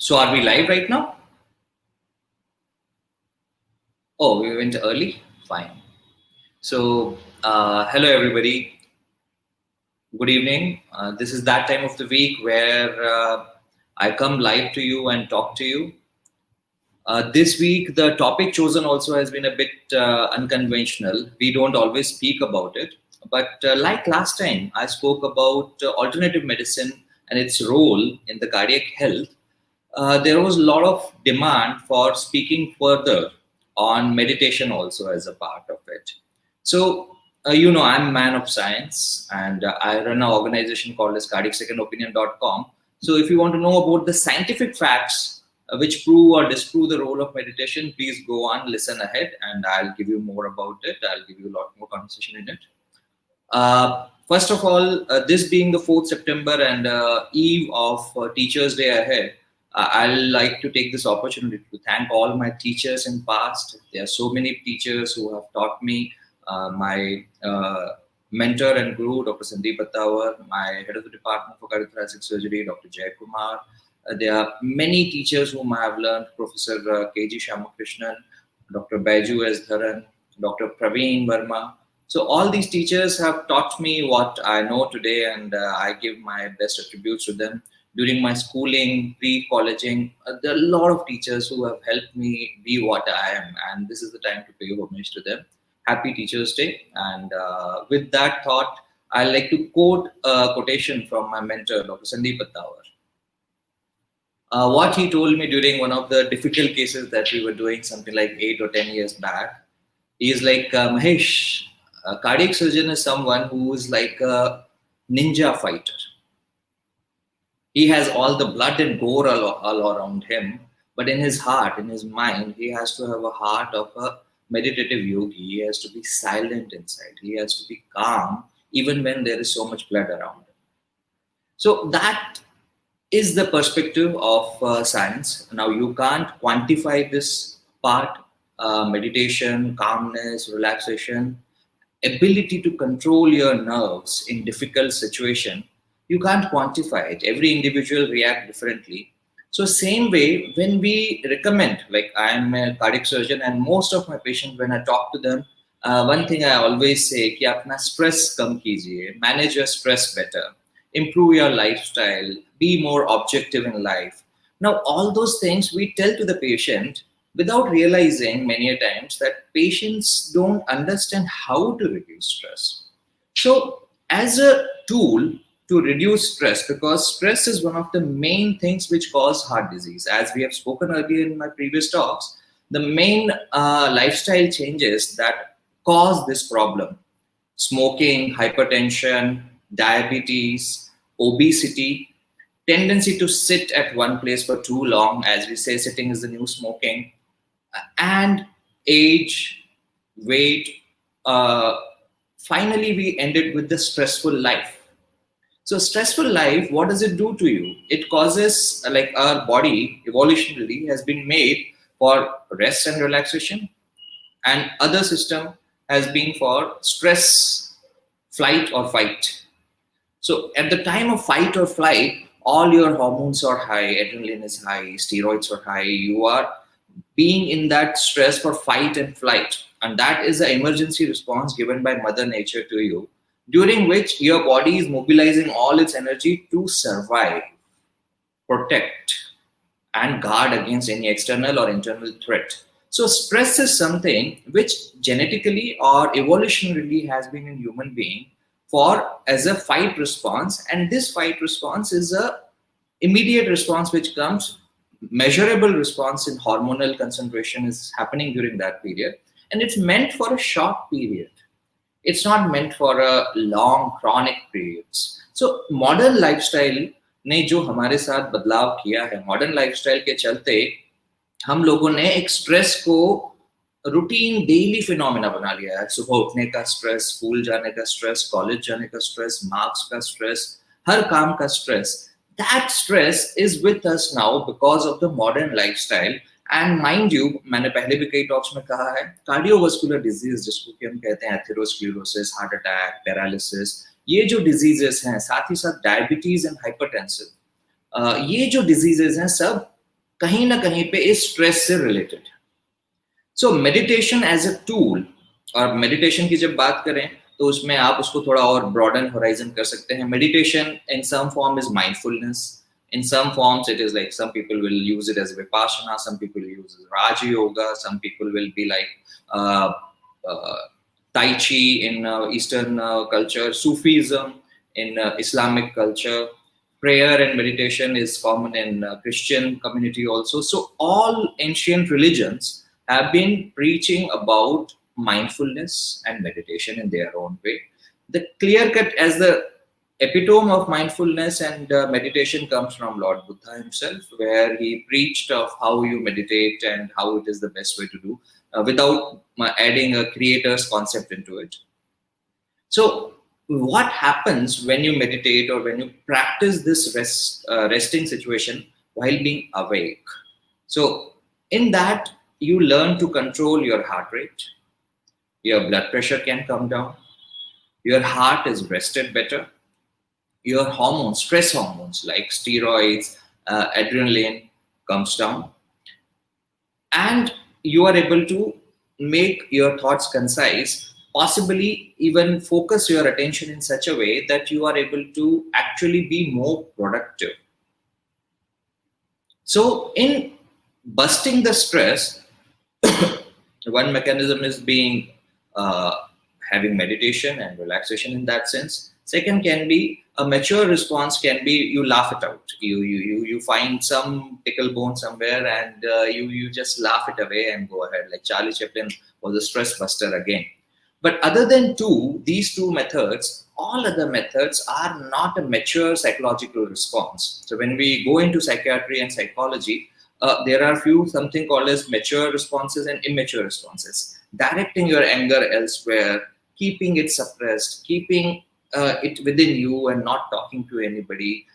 So are we live right now? Oh, we went early? Fine. So, hello everybody. Good evening. This is that time of the week where I come live to you and talk to you. This week, the topic chosen also has been a bit unconventional. We don't always speak about it. But like last time, I spoke about alternative medicine and its role in the cardiac health. There was a lot of demand for speaking further on meditation also as a part of it. So, I'm a man of science and I run an organization called as cardiacsecondopinion.com. So if you want to know about the scientific facts which prove or disprove the role of meditation, please go on, listen ahead, and I'll give you more about it. I'll give you a lot more conversation in it. First of all, this being the 4th September and eve of Teachers' Day ahead, I'll like to take this opportunity to thank all my teachers in past. There are so many teachers who have taught me. My mentor and guru, Dr. Sandeep Attawar, my head of the department for cardiothoracic surgery, Dr. Jay Kumar. There are many teachers whom I have learned, Professor K.G. Shamakrishnan, Dr. Baiju S. Dharan, Dr. Praveen Verma. So all these teachers have taught me what I know today, and I give my best attributes to them. During my schooling, pre-colleging, there are a lot of teachers who have helped me be what I am, and this is the time to pay homage to them. Happy Teachers' Day. And with that thought, I like to quote a quotation from my mentor, Dr. Sandeep Attawar. What he told me during one of the difficult cases that we were doing something like 8 or 10 years back, he is like, Mahesh, a cardiac surgeon is someone who is like a ninja fighter. He has all the blood and gore all around him, but in his heart, in his mind, he has to have a heart of a meditative yogi. He has to be silent inside. He has to be calm, even when there is so much blood around him. So that is the perspective of science. Now, you can't quantify this part, meditation, calmness, relaxation, ability to control your nerves in difficult situation. You can't quantify it. Every individual react differently. So same way, when we recommend, like I am a cardiac surgeon and most of my patients, when I talk to them, one thing I always say कि अपना stress कम कीजिए, manage your stress better, improve your lifestyle, be more objective in life. Now all those things we tell to the patient without realizing many a times that patients don't understand how to reduce stress. So as a tool to reduce stress, because stress is one of the main things which cause heart disease. As we have spoken earlier in my previous talks, the main lifestyle changes that cause this problem: smoking, hypertension, diabetes, obesity, tendency to sit at one place for too long, as we say, sitting is the new smoking, and age, weight. Finally, we ended with the stressful life. So stressful life, what does it do to you? It causes, like our body evolutionarily has been made for rest and relaxation, and other system has been for stress, flight or fight. So at the time of fight or flight, all your hormones are high, adrenaline is high, steroids are high. You are being in that stress for fight and flight. And that is the emergency response given by Mother Nature to you, during which your body is mobilizing all its energy to survive, protect, and guard against any external or internal threat. So stress is something which genetically or evolutionarily has been in human being for as a fight response, and this fight response is a immediate response which comes, measurable response in hormonal concentration is happening during that period, and it's meant for a short period. It's not meant for a long chronic periods. So modern lifestyle ने जो हमारे साथ बदलाव किया है, modern lifestyle के चलते हम लोगों ने एक स्ट्रेस को रूटीन डेली फिनोमेना बना लिया है. सुबह उठने का स्ट्रेस, स्कूल जाने का स्ट्रेस, कॉलेज जाने का स्ट्रेस, मार्क्स का स्ट्रेस, हर काम का stress. That stress is with us now because of the modern lifestyle. And mind you, मैंने पहले भी कई टॉक्स में कहा है, कार्डियोवास्कुलर डिजीज जिसको कि हम कहते हैं एथेरोस्क्लेरोसिस, हार्ट अटैक, पैरालिसिस, ये जो डिजीजेस हैं, साथ ही साथ डायबिटीज एंड हाइपरटेंसिव, ये जो डिजीजेस हैं सब कहीं ना कहीं पे इस स्ट्रेस से related. So meditation as a tool, और मेडिटेशन की जब बात करें तो उसमें आप उसको थोड़ा और ब्रॉडन होराइजन कर सकते हैं. Meditation in some form is mindfulness, in some forms it is like some people will use it as vipassana, some people use it as raja yoga, some people will be like uh, uh, tai chi in eastern culture, sufism in islamic culture, prayer and meditation is common in Christian community also. So all ancient religions have been preaching about mindfulness and meditation in their own way. The clear cut as the epitome of mindfulness and meditation comes from Lord Buddha himself, where he preached of how you meditate and how it is the best way to do, without adding a creator's concept into it. So, what happens when you meditate or when you practice this resting situation while being awake? So, in that, you learn to control your heart rate, your blood pressure can come down, your heart is rested better, your hormones, stress hormones like steroids, adrenaline comes down, and you are able to make your thoughts concise, possibly even focus your attention in such a way that you are able to actually be more productive. So in busting the stress, one mechanism is being uh, having meditation and relaxation in that sense. Second can be a mature response, can be you laugh it out. You find some tickle bone somewhere and you just laugh it away and go ahead. Like Charlie Chaplin was a stress buster again. But other than these two methods, all other methods are not a mature psychological response. So when we go into psychiatry and psychology, there are something called as mature responses and immature responses. Directing your anger elsewhere, keeping it suppressed, keeping it within you and not talking to anybody,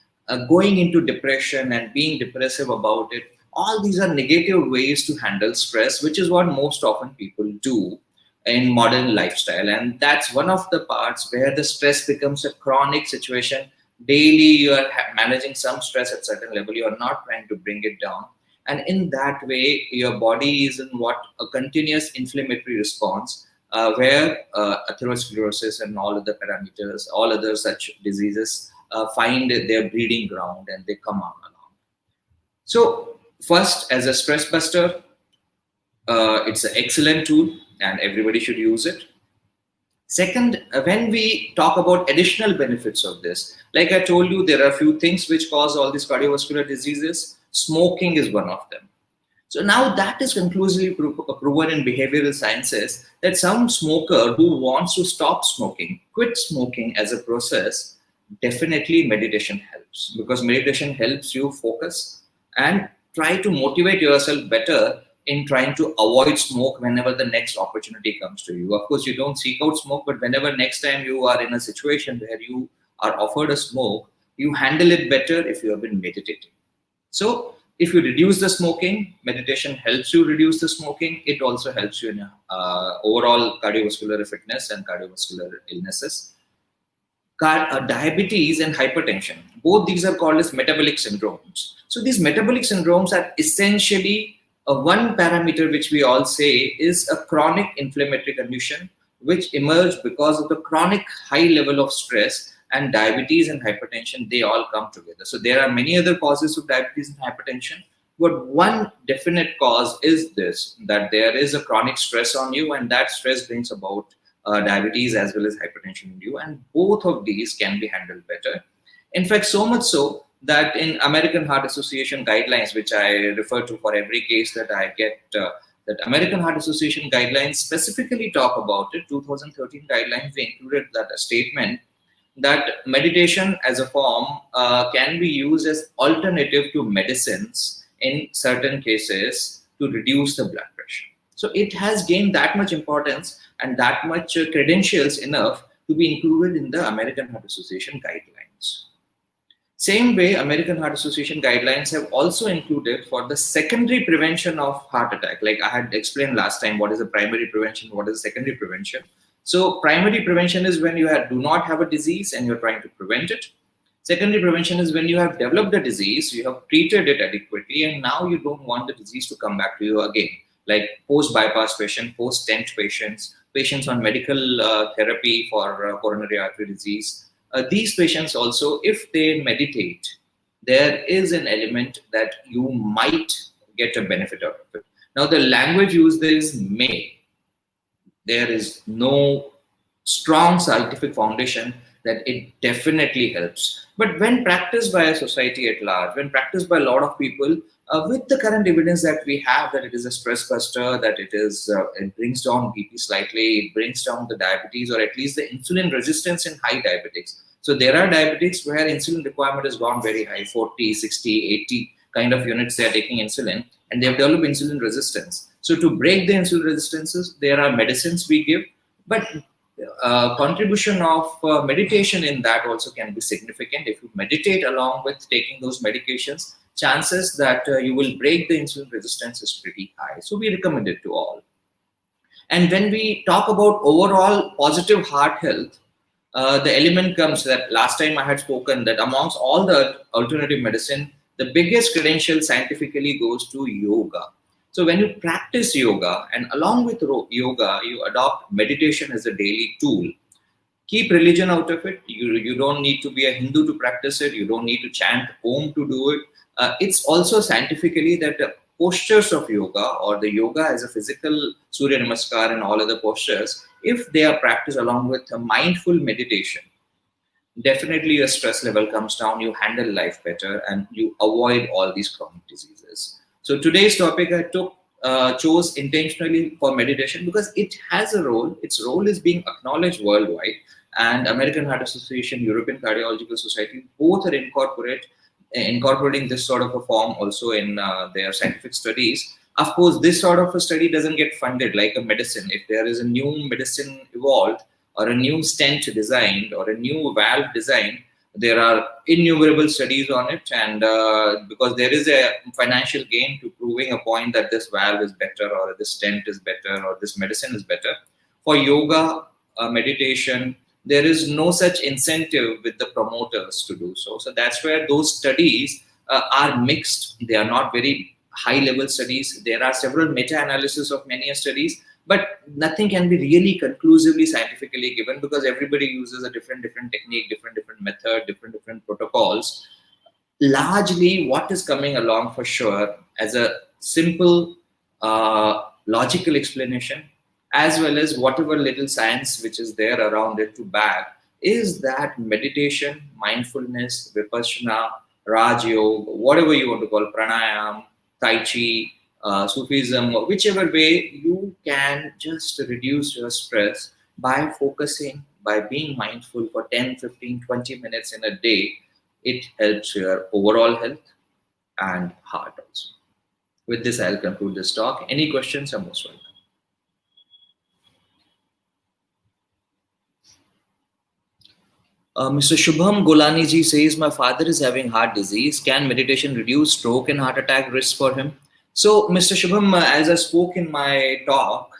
going into depression and being depressive about it. All these are negative ways to handle stress, which is what most often people do in modern lifestyle. And that's one of the parts where the stress becomes a chronic situation. Daily, you are managing some stress at certain level. You are not trying to bring it down. And in that way, your body is in what a continuous inflammatory response, where atherosclerosis and all other parameters, all other such diseases find their breeding ground and they come on along. So first, as a stress buster, it's an excellent tool and everybody should use it. Second, when we talk about additional benefits of this, like I told you, there are a few things which cause all these cardiovascular diseases. Smoking is one of them. So now that is conclusively proven in behavioral sciences that some smoker who wants to stop smoking, quit smoking as a process, definitely meditation helps, because meditation helps you focus and try to motivate yourself better in trying to avoid smoke whenever the next opportunity comes to you. Of course, you don't seek out smoke, but whenever next time you are in a situation where you are offered a smoke, you handle it better if you have been meditating. So if you reduce the smoking, meditation helps you reduce the smoking. It also helps you in overall cardiovascular fitness and cardiovascular illnesses. Diabetes and hypertension, both these are called as metabolic syndromes. So these metabolic syndromes are essentially one parameter which we all say is a chronic inflammatory condition which emerged because of the chronic high level of stress. And diabetes and hypertension, they all come together. So there are many other causes of diabetes and hypertension, but one definite cause is this, that there is a chronic stress on you, and that stress brings about diabetes as well as hypertension in you, and both of these can be handled better. In fact, so much so that in American Heart Association guidelines, which I refer to for every case that I get, that American Heart Association guidelines specifically talk about it. 2013 guidelines, they included that a statement that meditation as a form can be used as alternative to medicines in certain cases to reduce the blood pressure. So it has gained that much importance and that much credentials enough to be included in the American Heart Association guidelines. Same way, American Heart Association guidelines have also included for the secondary prevention of heart attack. Like I had explained last time, what is the primary prevention, what is the secondary prevention. So primary prevention is when you do not have a disease and you're trying to prevent it. Secondary prevention is when you have developed a disease, you have treated it adequately, and now you don't want the disease to come back to you again. Like post-bypass patient, post-stent patients, patients on medical therapy for coronary artery disease. These patients also, if they meditate, there is an element that you might get a benefit out of it. Now, the language used is may. There is no strong scientific foundation that it definitely helps. But when practiced by a society at large, when practiced by a lot of people, with the current evidence that we have, that it is a stress buster, that it brings down BP slightly, it brings down the diabetes, or at least the insulin resistance in high diabetics. So there are diabetics where insulin requirement has gone very high, 40, 60, 80 kind of units they are taking insulin, and they have developed insulin resistance. So to break the insulin resistances, there are medicines we give, but contribution of meditation in that also can be significant. If you meditate along with taking those medications, chances that you will break the insulin resistance is pretty high. So we recommend it to all. And when we talk about overall positive heart health, the element comes that last time I had spoken that amongst all the alternative medicine, the biggest credential scientifically goes to yoga. So when you practice yoga, and along with yoga, you adopt meditation as a daily tool. Keep religion out of it. You don't need to be a Hindu to practice it. You don't need to chant Om to do it. It's also scientifically that the postures of yoga, or the yoga as a physical Surya Namaskar and all other postures, if they are practiced along with a mindful meditation, definitely your stress level comes down, you handle life better, and you avoid all these chronic diseases. So today's topic I chose intentionally for meditation because it has a role. Its role is being acknowledged worldwide, and American Heart Association, European Cardiological Society, both are incorporating this sort of a form also in their scientific studies. Of course, this sort of a study doesn't get funded like a medicine. If there is a new medicine evolved, or a new stent designed, or a new valve designed, there are innumerable studies on it, and because there is a financial gain to proving a point that this valve is better, or this stent is better, or this medicine is better. For yoga, meditation, there is no such incentive with the promoters to do so. So that's where those studies are mixed. They are not very high-level studies. There are several meta-analysis of many studies, but nothing can be really conclusively scientifically given because everybody uses a different technique, different method, different protocols. Largely, what is coming along for sure as a simple logical explanation, as well as whatever little science which is there around it to back, is that meditation, mindfulness, vipassana, Raj Yoga, whatever you want to call, pranayam, Tai Chi, Sufism, whichever way, you can just reduce your stress by focusing, by being mindful for 10, 15, 20 minutes in a day. It helps your overall health and heart also. With this, I'll conclude this talk. Any questions are most welcome. Mr. Shubham Golani ji says, my father is having heart disease. Can meditation reduce stroke and heart attack risk for him? So, Mr. Shubham, as I spoke in my talk,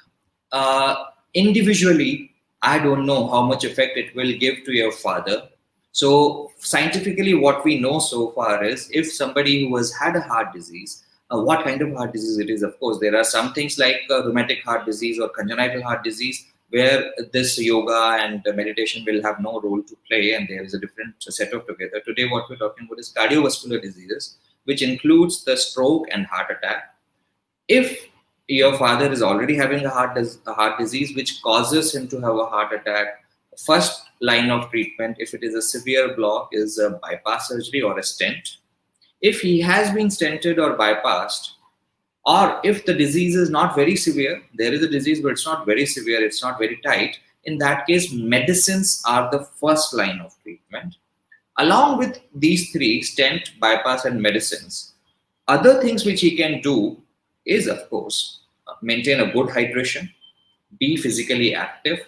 individually, I don't know how much effect it will give to your father. So, scientifically, what we know so far is if somebody who has had a heart disease, what kind of heart disease it is, of course, there are some things like rheumatic heart disease or congenital heart disease, where this yoga and meditation will have no role to play, and there is a different setup together. Today, what we're talking about is cardiovascular diseases, which includes the stroke and heart attack. If your father is already having a heart disease which causes him to have a heart attack, first line of treatment, if it is a severe block, is a bypass surgery or a stent. If he has been stented or bypassed, or if the disease is not very severe, there is a disease but it's not very severe, it's not very tight, in that case, medicines are the first line of treatment. Along with these three, stent, bypass, and medicines, other things which he can do is, of course, maintain a good hydration, be physically active,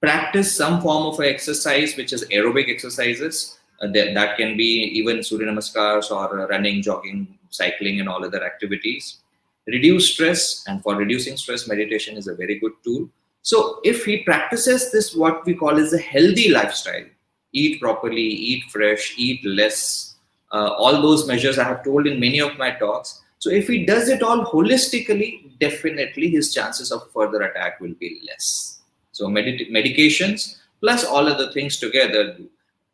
practice some form of exercise, which is aerobic exercises. That can be even Surya Namaskars or running, jogging, cycling, and all other activities. Reduce stress, and for reducing stress, meditation is a very good tool. So if he practices this, what we call is a healthy lifestyle, eat properly, eat fresh, eat less. All those measures I have told in many of my talks. So if he does it all holistically, definitely his chances of further attack will be less. So medications plus all other things together.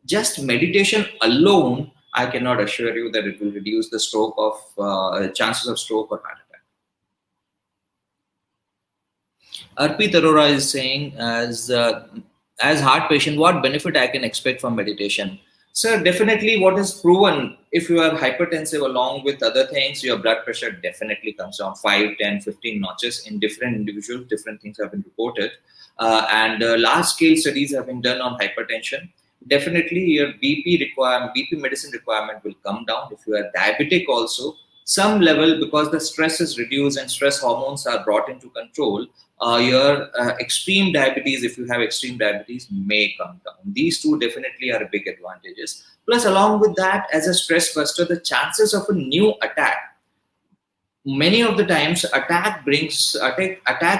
Just meditation alone, I cannot assure you that it will reduce the stroke of chances of stroke or heart attack. Arpit Arora is saying, as heart patient, what benefit I can expect from meditation? Sir, definitely what is proven, if you are hypertensive along with other things, your blood pressure definitely comes down 5, 10, 15 notches in different individuals. Different things have been reported. And large scale studies have been done on hypertension. Definitely your BP medicine requirement will come down. If you are diabetic also, some level, because the stress is reduced and stress hormones are brought into control, your extreme diabetes, if you have extreme diabetes, may come down. These two definitely are big advantages. Plus, along with that, as a stress buster, the chances of a new attack, many of the times attack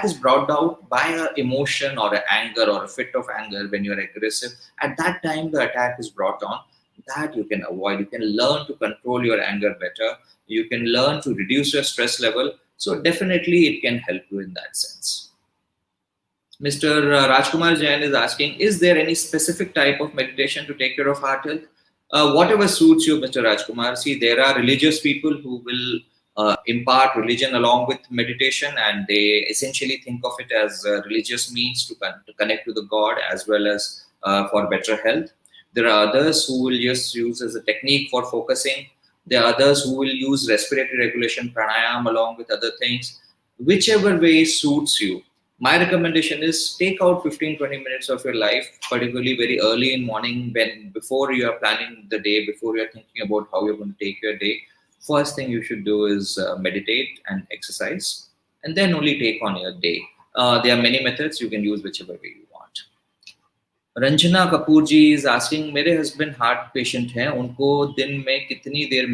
is brought out by an emotion or an anger or a fit of anger. When you're aggressive, at that time the attack is brought on. That you can avoid. You can learn to control your anger better. You can learn to reduce your stress level. So definitely it can help you in that sense. Mr. Rajkumar Jain is asking, is there any specific type of meditation to take care of heart health? Whatever suits you, Mr. Rajkumar. See, there are religious people who will impart religion along with meditation, and they essentially think of it as a religious means to connect to the God as well as for better health. There are others who will just use as a technique for focusing. There are others who will use respiratory regulation, pranayam along with other things. Whichever way suits you. My recommendation is take out 15-20 minutes of your life, particularly very early in morning, when before you are planning the day, before you are thinking about how you're going to take your day. First thing you should do is meditate and exercise, and then only take on your day. There are many methods. You can use whichever way you want. Ranjana Kapoor ji is asking, मेरे husband heart patient हैं, उनको दिन में कितनी देर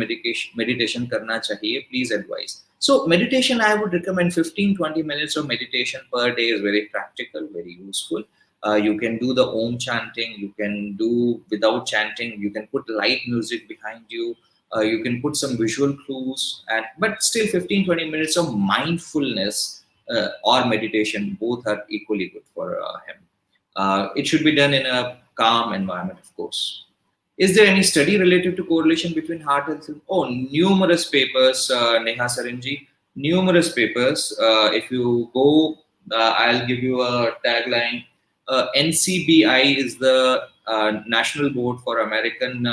meditation करना चाहिए? Please advise. So meditation, I would recommend 15-20 minutes of meditation per day is very practical, very useful. You can do the Om chanting, you can do without chanting, you can put light music behind you, you can put some visual clues, but still 15-20 minutes of mindfulness or meditation, both are equally good for him. It should be done in a calm environment, of course. Is there any study related to correlation between heart health? Oh, numerous papers, Neha Sarinji, numerous papers. If you go, I'll give you a tagline. NCBI is the National Board for American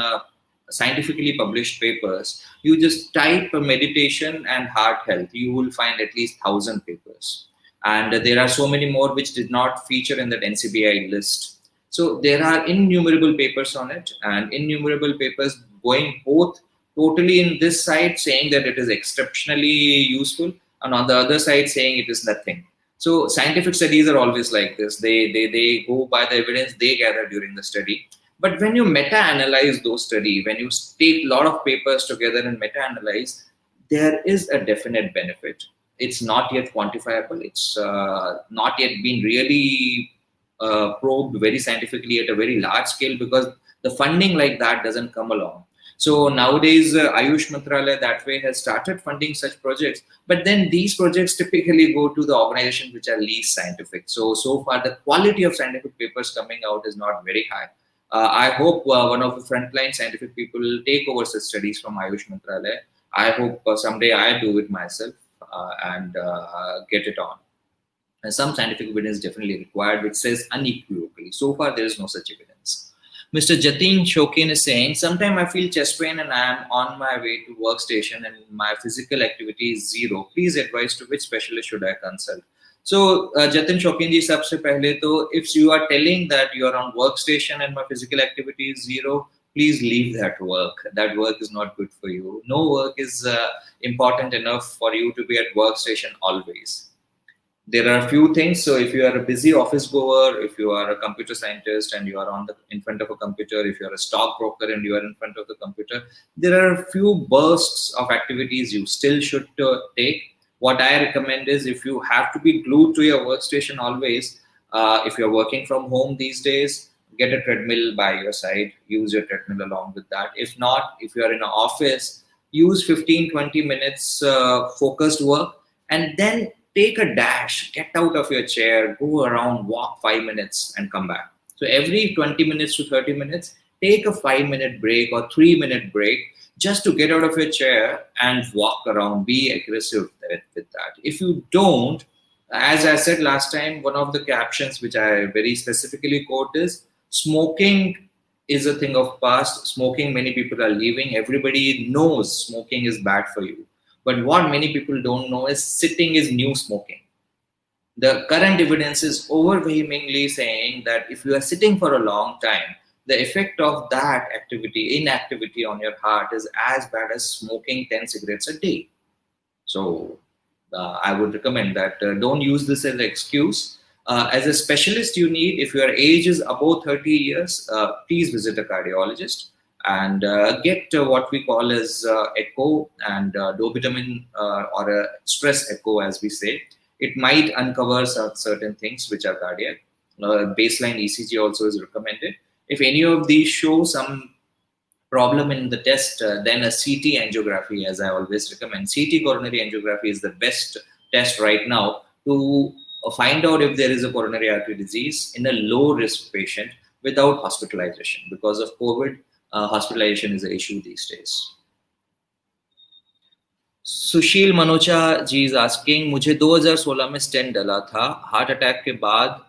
Scientifically Published Papers. You just type meditation and heart health, you will find at least 1,000 papers. And there are so many more which did not feature in that NCBI list. So there are innumerable papers on it, and innumerable papers going both totally in this side saying that it is exceptionally useful, and on the other side saying it is nothing. So scientific studies are always like this. They go by the evidence they gather during the study. But when you meta-analyze those studies, when you take a lot of papers together and meta-analyze, there is a definite benefit. It's not yet quantifiable. It's not yet been really probed very scientifically at a very large scale, because the funding like that doesn't come along. So nowadays, Ayush Mantralaya that way has started funding such projects, but then these projects typically go to the organizations which are least scientific. So far, the quality of scientific papers coming out is not very high. I hope one of the frontline scientific people will take over such studies from Ayush Mantralaya. I hope someday I do it myself and get it on. And some scientific evidence definitely required, which says unequivocally. So far, there is no such evidence. Mr. Jatin Shokin is saying, sometimes I feel chest pain and I am on my way to workstation and my physical activity is zero. Please advise to which specialist should I consult? So, Jatin Shokin ji, sabse pehle to, if you are telling that you are on workstation and my physical activity is zero, please leave that work. That work is not good for you. No work is important enough for you to be at workstation always. There are a few things. So if you are a busy office goer, if you are a computer scientist and you are in front of a computer, if you are a stockbroker and you are in front of the computer, there are a few bursts of activities you still should take. What I recommend is, if you have to be glued to your workstation always, if you're working from home these days, get a treadmill by your side, use your treadmill along with that. If not, if you are in an office, use 15-20 minutes focused work, and then take a dash, get out of your chair, go around, walk 5 minutes, and come back. So every 20 minutes to 30 minutes, take a 5 minute break or 3 minute break just to get out of your chair and walk around. Be aggressive with that. If you don't, as I said last time, one of the captions which I very specifically quote is, smoking is a thing of past. Smoking, many people are leaving. Everybody knows smoking is bad for you. But what many people don't know is sitting is new smoking. The current evidence is overwhelmingly saying that if you are sitting for a long time, the effect of that inactivity on your heart is as bad as smoking 10 cigarettes a day. So I would recommend that don't use this as an excuse. As a specialist, you need, if your age is above 30 years, please visit a cardiologist and get what we call as echo and dopamine or a stress echo, as we say. It might uncover certain things which are cardiac. Baseline ECG also is recommended. If any of these show some problem in the test, then a CT angiography, as I always recommend. CT coronary angiography is the best test right now to find out if there is a coronary artery disease in a low risk patient without hospitalization. Because of COVID, hospitalization is an issue these days. Sushil Manocha ji is asking, मुझे 2016 में stent डला था, heart attack के बाद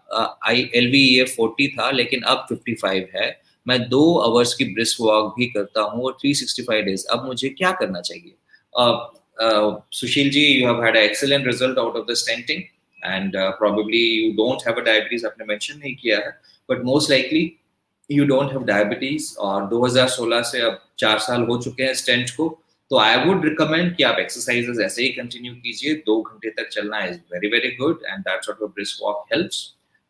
LVEF 40 था लेकिन अब 55 है, मैं 2 आवर्स की ब्रिस्क वॉक भी करता हूँ और 365 डेज, अब मुझे क्या करना चाहिए? Sushil ji, you have had an excellent result out of the stenting and probably you don't have a diabetes, आपने mention नहीं किया है, but most likely you don't have diabetes और 2016 से अब 4 साल हो चुके हैं स्टेंट को. तो आई वुड रिकमेंड कि आप एक्सरसाइजेस ऐसे ही कंटिन्यू कीजिए. 2 घंटे तक चलना is very very good and that sort of brisk walk helps.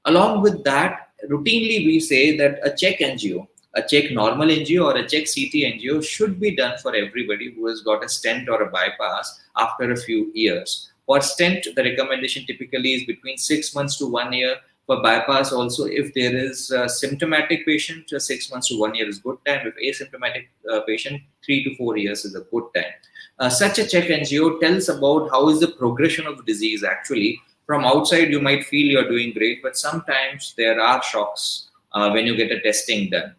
Along with that, routinely we say that a check angio, a check normal angio or a check CT angio should be done for everybody who has got a stent or a bypass after a few years. For stent, the recommendation typically is between 6 months to 1 year. For bypass also, if there is a symptomatic patient, 6 months to 1 year is good time. If asymptomatic patient, 3 to 4 years is a good time. Such a check angio tells about how is the progression of disease actually. From outside, you might feel you're doing great, but sometimes there are shocks when you get a testing done.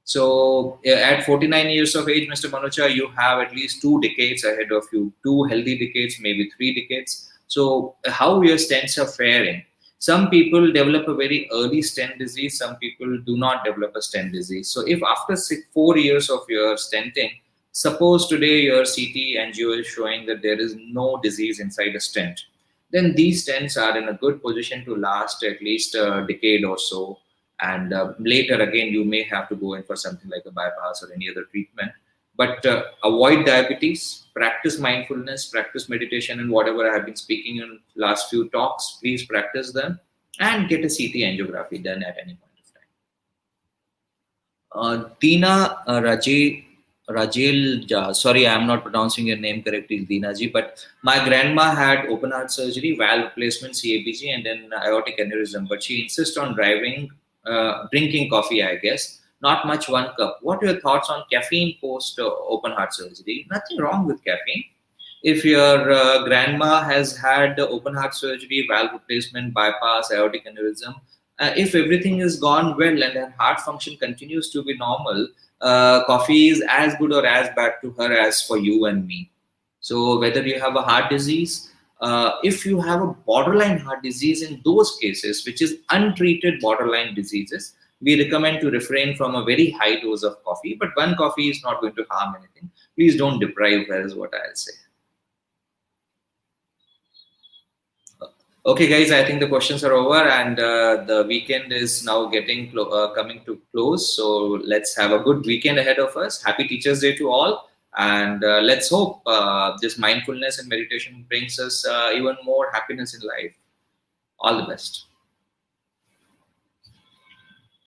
So at 49 years of age, Mr. Manocha, you have at least 2 decades ahead of you, 2 healthy decades, maybe 3 decades. So how your stents are faring? Some people develop a very early stent disease. Some people do not develop a stent disease. So if after 4 years of your stenting, suppose today your CT angio is showing that there is no disease inside a stent, then these stents are in a good position to last at least a decade or so. And later again, you may have to go in for something like a bypass or any other treatment. But avoid diabetes, practice mindfulness, practice meditation, and whatever I have been speaking in last few talks, please practice them and get a CT angiography done at any point of time. Dina Rajel, sorry, I am not pronouncing your name correctly, Dina ji, but my grandma had open heart surgery, valve replacement, CABG, and then aortic aneurysm. But she insists on drinking coffee, I guess. Not much, 1 cup. What are your thoughts on caffeine post open heart surgery? Nothing wrong with caffeine. If your grandma has had open heart surgery, valve replacement, bypass, aortic aneurysm, if everything is gone well and her heart function continues to be normal, coffee is as good or as bad to her as for you and me. So whether you have a heart disease, if you have a borderline heart disease, in those cases, which is untreated borderline diseases, we recommend to refrain from a very high dose of coffee, but 1 coffee is not going to harm anything. Please don't deprive her, is what I'll say. Okay, guys, I think the questions are over and the weekend is now coming to close. So let's have a good weekend ahead of us. Happy Teachers Day to all. And let's hope this mindfulness and meditation brings us even more happiness in life. All the best.